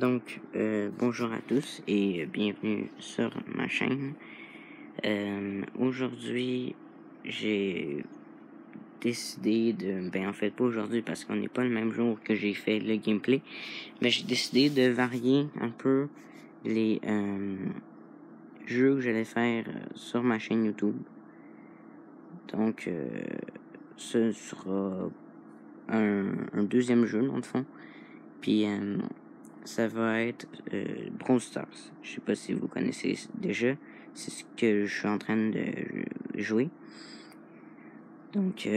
Bonjour à tous et bienvenue sur ma chaîne. Aujourd'hui, j'ai décidé en fait pas aujourd'hui parce qu'on n'est pas le même jour que j'ai fait le gameplay, mais j'ai décidé de varier un peu les jeux que j'allais faire sur ma chaîne YouTube. Donc, ce sera un deuxième jeu dans le fond. Puis, ça va être Brawl Stars. Je sais pas si vous connaissez déjà. C'est ce que je suis en train de jouer. Donc,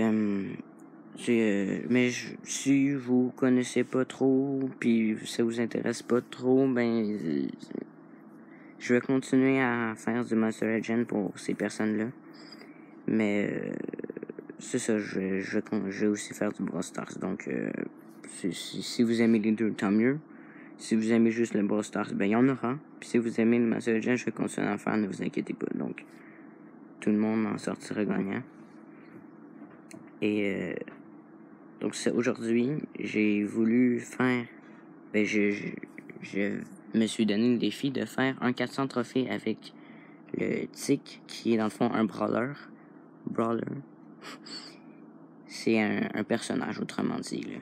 si vous connaissez pas trop, puis ça vous intéresse pas trop, je vais continuer à faire du Monster Legend pour ces personnes-là. Mais c'est ça, je vais aussi faire du Brawl Stars. Donc, si vous aimez les deux, tant mieux. Si vous aimez juste le Brawl Stars, il y en aura. Puis si vous aimez le Monster Legend, je vais continuer à en faire, ne vous inquiétez pas. Donc, tout le monde en sortira gagnant. Et donc, aujourd'hui, j'ai voulu faire... je me suis donné le défi de faire un 400 trophées avec le Tic, qui est dans le fond un brawler. C'est un personnage, autrement dit, là.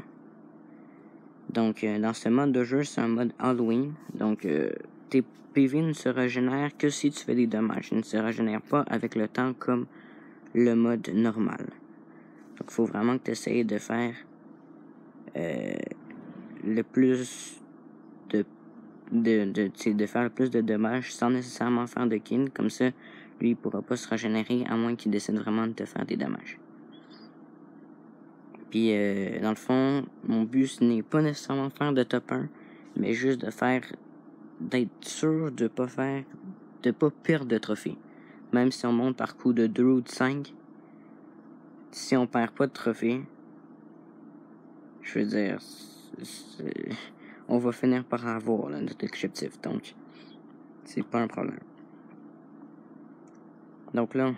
Donc, dans ce mode de jeu, c'est un mode Halloween. Donc, tes PV ne se régénèrent que si tu fais des dommages. Ils ne se régénèrent pas avec le temps comme le mode normal. Donc, il faut vraiment que tu essayes de faire le plus de faire le plus de dommages sans nécessairement faire de kills. Comme ça, lui, il pourra pas se régénérer à moins qu'il décide vraiment de te faire des dommages. Puis, dans le fond, mon but, ce n'est pas nécessairement de faire de top 1, mais juste d'être sûr de pas perdre de trophée. Même si on monte par coup de 2 ou de 5, si on perd pas de trophée, je veux dire, on va finir par avoir là, notre objectif. Donc, c'est pas un problème. Donc là,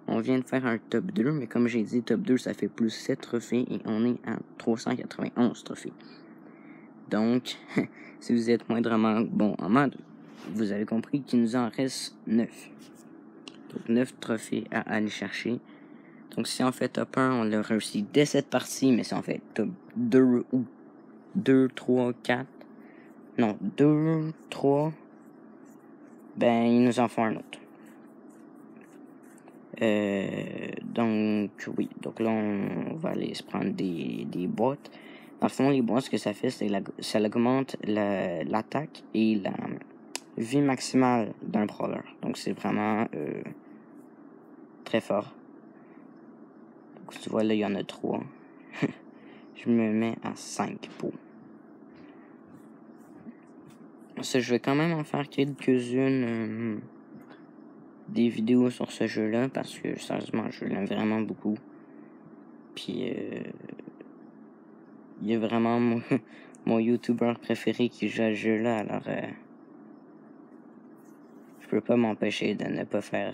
on vient de faire un top 2, mais comme j'ai dit, top 2, ça fait plus 7 trophées et on est à 391 trophées. Donc, si vous êtes moindrement bon en mode, vous avez compris qu'il nous en reste 9. Donc, 9 trophées à aller chercher. Donc, si on fait top 1, on l'a réussi dès cette partie, mais si on fait top 2 ou 2, 3, 4, non, 2, 3, il nous en faut un autre. Donc, oui. Donc là, on va aller se prendre des boîtes. Dans le fond, les boîtes, ce que ça fait, c'est ça augmente l'attaque et la vie maximale d'un brawler. Donc, c'est vraiment très fort. Donc, tu vois, là, il y en a 3. Je me mets à 5 pots. Ça, je vais quand même en faire quelques-unes des vidéos sur ce jeu-là parce que, sérieusement, je l'aime vraiment beaucoup. Puis, il y a vraiment mon YouTuber préféré qui joue à ce jeu-là, alors je peux pas m'empêcher de ne pas faire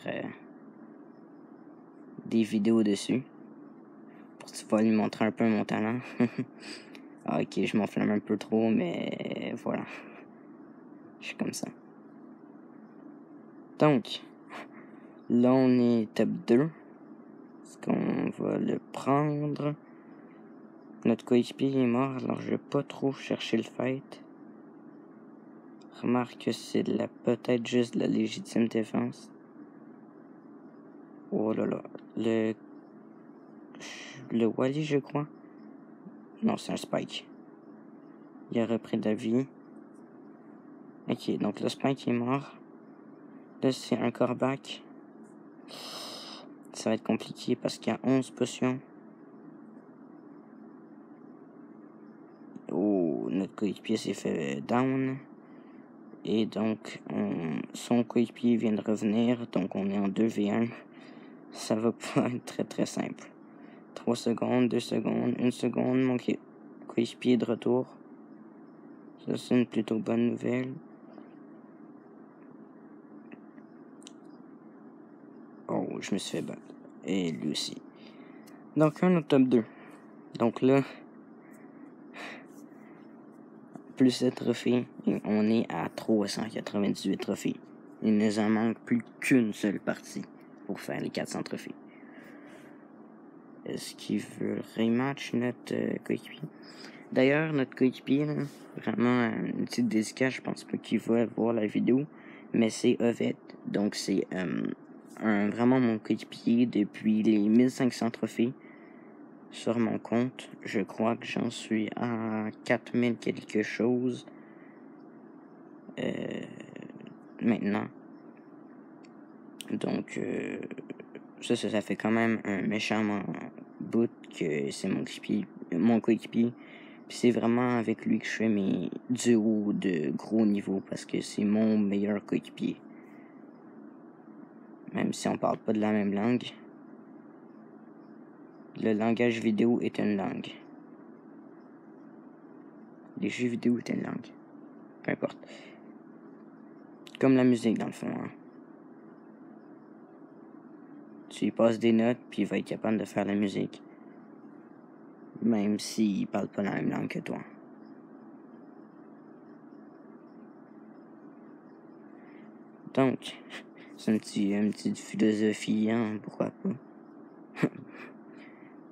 des vidéos dessus. Pour tu vas lui montrer un peu mon talent. Ah, ok, je m'enflamme un peu trop, mais voilà. Je suis comme ça. Donc, là on est top 2. Est-ce qu'on va le prendre? Notre coéquipier est mort, alors je vais pas trop chercher le fight. Remarque que c'est peut-être juste de la légitime défense. Oh là là. Le Wally, je crois. Non, c'est un Spike. Il a repris de la vie. Ok, donc le Spike est mort. Là, c'est un coreback. Ça va être compliqué parce qu'il y a 11 potions. Oh, notre coéquipier s'est fait down. Et donc, son coéquipier vient de revenir. Donc, on est en 2v1. Ça va pas être très très simple. 3 secondes, 2 secondes, 1 seconde. Mon coéquipier est de retour. Ça, c'est une plutôt bonne nouvelle. Oh, je me suis fait battre. Et lui aussi. Donc, un au top 2. Donc là, plus de trophées, et on est à 398 trophées. Il nous en manque plus qu'une seule partie pour faire les 400 trophées. Est-ce qu'il veut rematch notre coéquipier? D'ailleurs, notre coéquipier, vraiment une petite dédicace, je pense pas qu'il va voir la vidéo, mais c'est Ovet. Donc c'est vraiment mon coéquipier depuis les 1500 trophées sur mon compte. Je crois que j'en suis à 4000 quelque chose maintenant. Donc ça fait quand même un méchant bout que c'est mon coéquipier. Puis c'est vraiment avec lui que je fais mes duos de gros niveau parce que c'est mon meilleur coéquipier. Même si on parle pas de la même langue. Le langage vidéo est une langue. Les jeux vidéo est une langue. Peu importe. Comme la musique dans le fond. Hein. Tu lui passes des notes puis il va être capable de faire la musique. Même s'il parle pas la même langue que toi. Donc, c'est une petite philosophie, hein, pourquoi pas.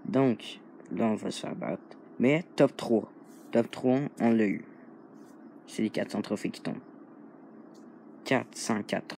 Donc, là, on va se faire battre. Mais top 3. Top 3, on l'a eu. C'est les 400 trophées qui tombent. 404